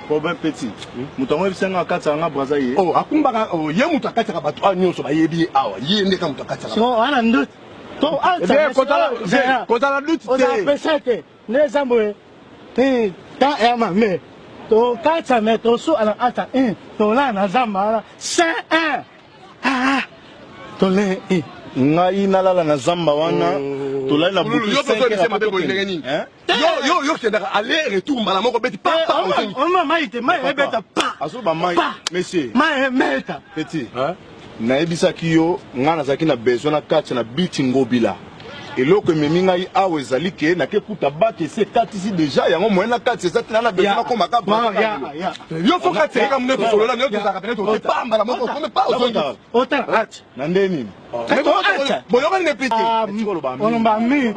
Robin Petit, mutango bisenga katanga brazaye. Oh, akumbaka ye mutakata ka bato anyoso ba yebi awa. Ye ndeka mutakata. So ana ndut. To alta. Kota la lutte. On a pesate. Ne zamwe. Ta ema me. To kata me to su ala ata. To la na zamba. C'est un. Ah. To le. Ngai nalala na zamba wana. To la na butu. Yo kenda aller retour mbala moko beti pa. On m'a été mai beta pa. Asoba mai monsieur. Mai meta. Petit. Na ebisa kiyo ngana zaki na besoin na kati na biti ngobila. Eloko memi ngai awe ezali ke na ke kuta bate se kati si déjà yango moyena kati ça na besoin na koma ka ba. Yo faut kati ka mne to solo la nyo to za ka to pa mbala moko comme pas au Ota rat. Na ndeni. Boyo ba ne piti. On m'a mis.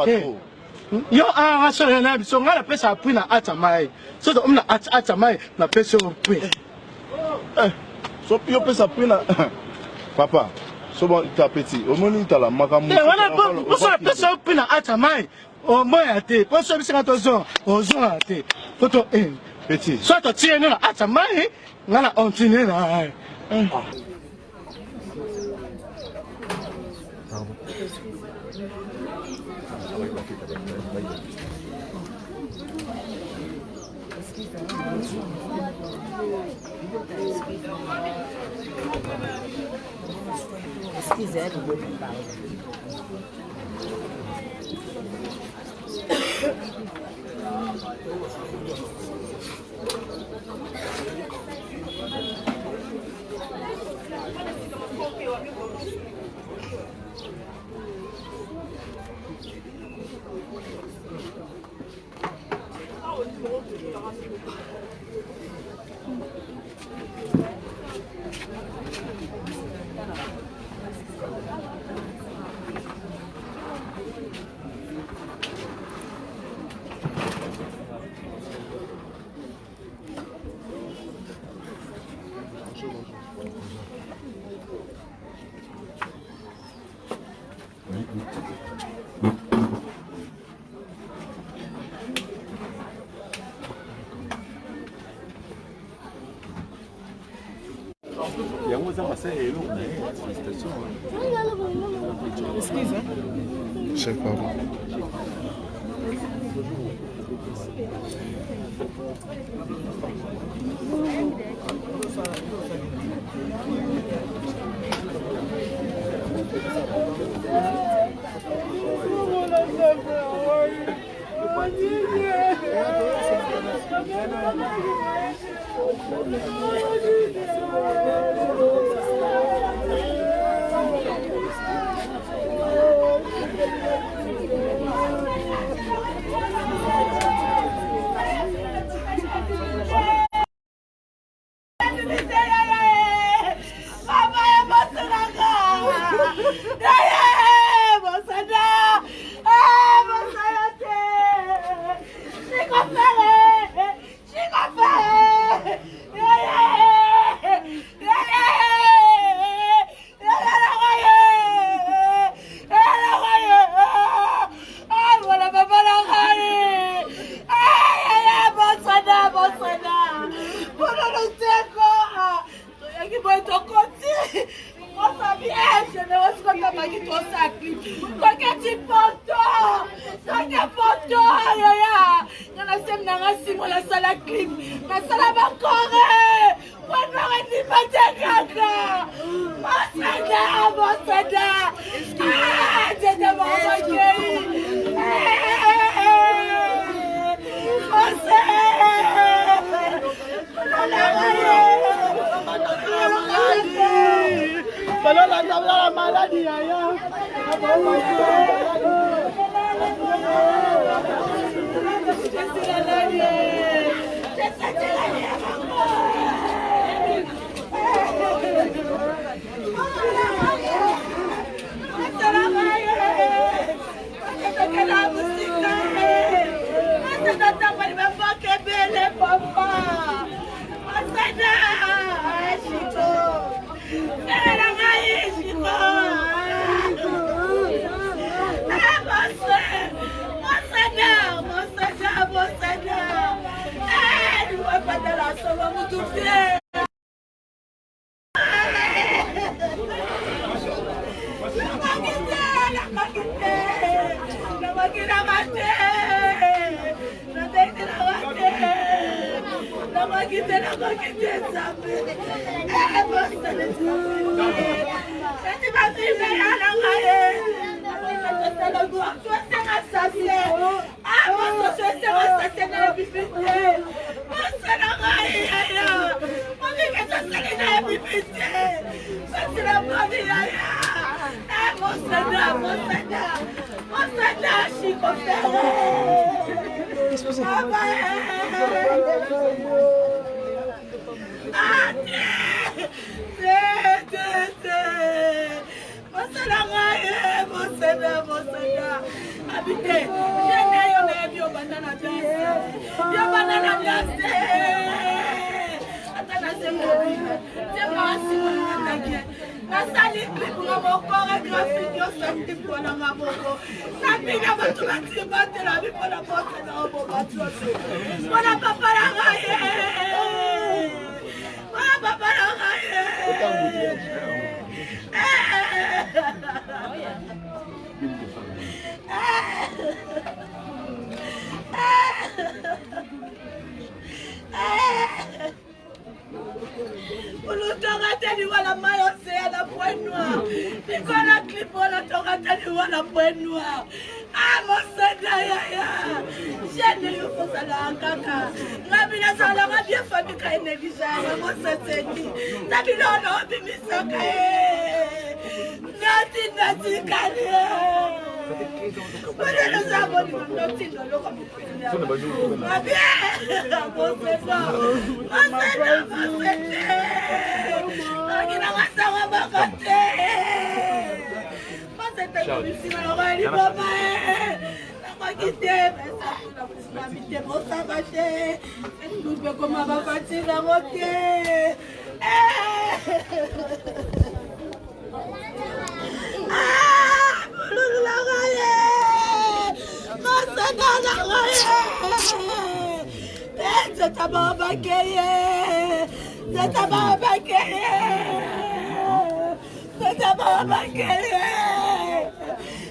Yo a rassuré na biso ngala pesa appui na ata mai. So do na ata mai na pesa appui. So yo pesa appui na papa. So bon ta petit. O moni ta la makamu. Wana bo so pesa appui na ata mai. O moya te. Po so bisinga to zo. O zo ate. Photo petit. So to tie na ata mai ngala continue na. Se quiser, eu vou tentar. Excuse. Chef, pardon.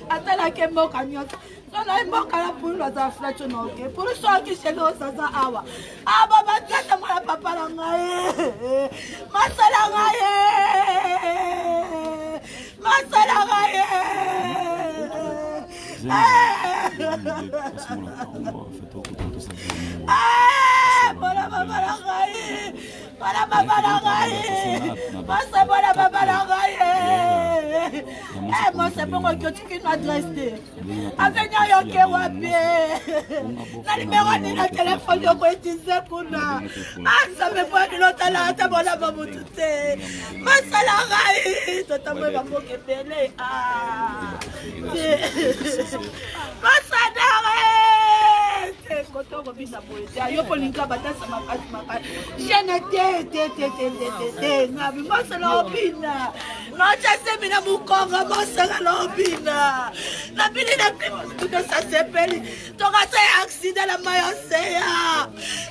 Atala ke mboka nyota. Sana mboka la pour la za flacho no ke. Pour so ki selo sa za awa. Aba batata mala papa la ngaye. Masala ngaye. Masala ngaye. Para papa la ngaye. Para papa la ngaye. Masa para papa la ngaye. Moi c'est pas moi qui ai une adresse. Avec yo ke wapi. Na numéro ni na téléphone yo ko utiliser kuna. Ça me pas de l'autre là, ta bona ba mutute. Masala gai, tota mo ba mo ke pele. Masala gai. Koto ko bisa boya. Yo ko linka batasa makati makati. Jene te. Ngabi masala opina. Nocha semina mukonga masala lobina. Na bili na tout ça s'appelle. Toka c'est accident la mayoseya.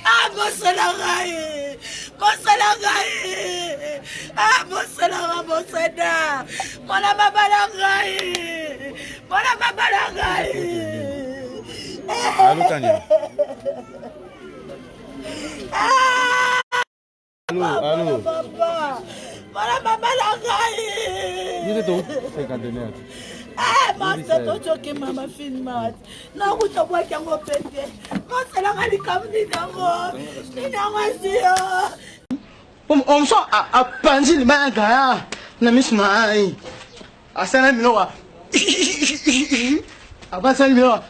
Ah masala gai. Masala gai. Ah masala masada. Mala baba la gai. Mala baba la gai. Allô Tania. Allô. Mala baba la gai. Il est où? 59. Masa tochoke mama filmat. Na kutoboa kyango pete. Masa la ngali kamni nango. Ninango sio. Omso a panzi ni manga ya na mismai. Asana minowa. Abasa ni minowa.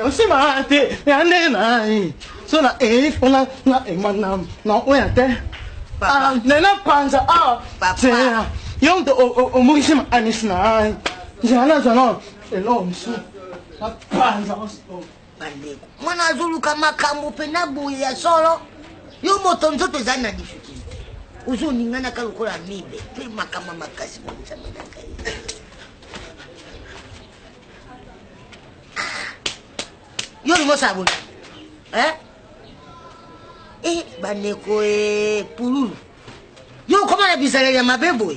Osima te ande nai. So na ona na emanam na oyate. Nena panza papa. Young the Omushim Anisna, Jana Jano, a long soup. Mwana Zulu kama kambu penabu ya solo. Yo moto mtoto zana difuki. Uzuni ngana kalukula mibe. Pima kama makasi mwanza menaka. Yo ni mosabu. Baneko pululu. Yo kama na bizale ya mabebo.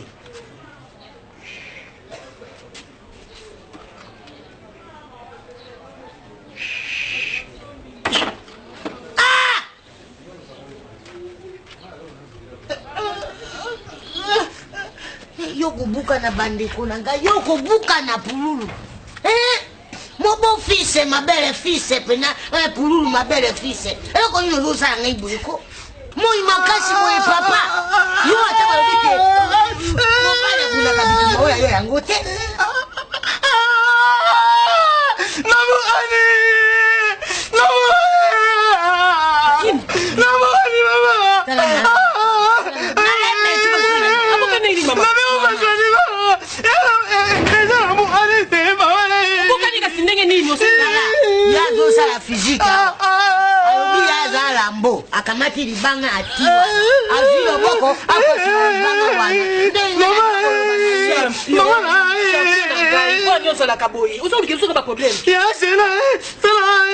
Yoko buka na bandeko nanga yoko buka na pululu mobo fise mabele fise pena pululu mabele fise yoko yino lusa ngai buko moi makasi moi papa yo ataba bite mo bale bula kabisa oya yo yangote Namu ani mama. Yazo sala fizika alobi yaza lambo akamati libanga atiwa azilo boko akosila libanga wana Mama,